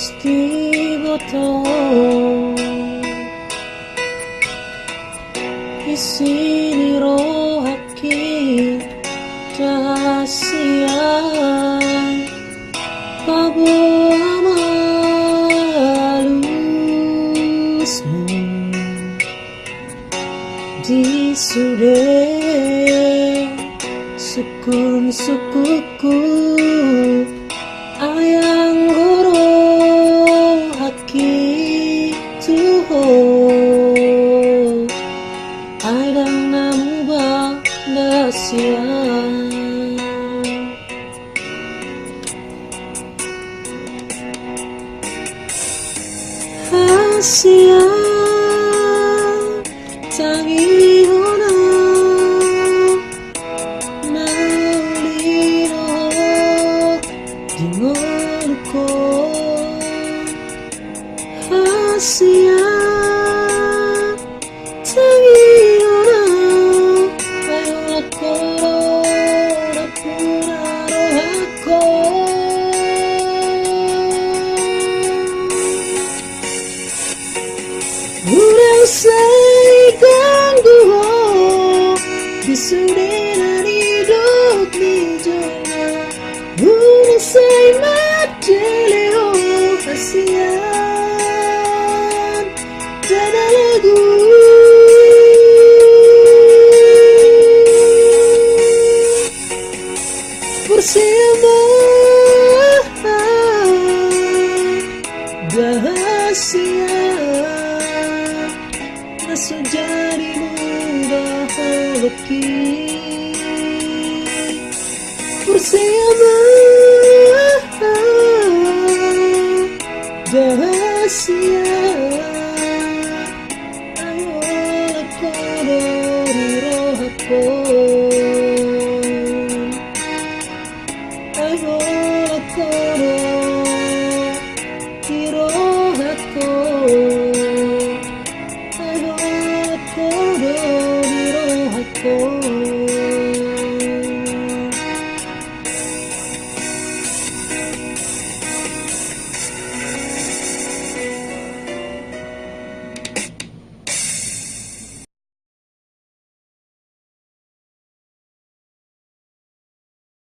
pastibuto isini rohaki rahasia kamu halusmu di sude sukun sukuku ayang goro haki tuho aidang namu ba dasia hasia tangi hona mauliro dingolko hasia tangi hona ayola korora puraro hako udah usai ganggu disudah hidup di zona udah usai madeleo kasihan dan lagu bersama rahasia jadi mudah hoki bersama rahasia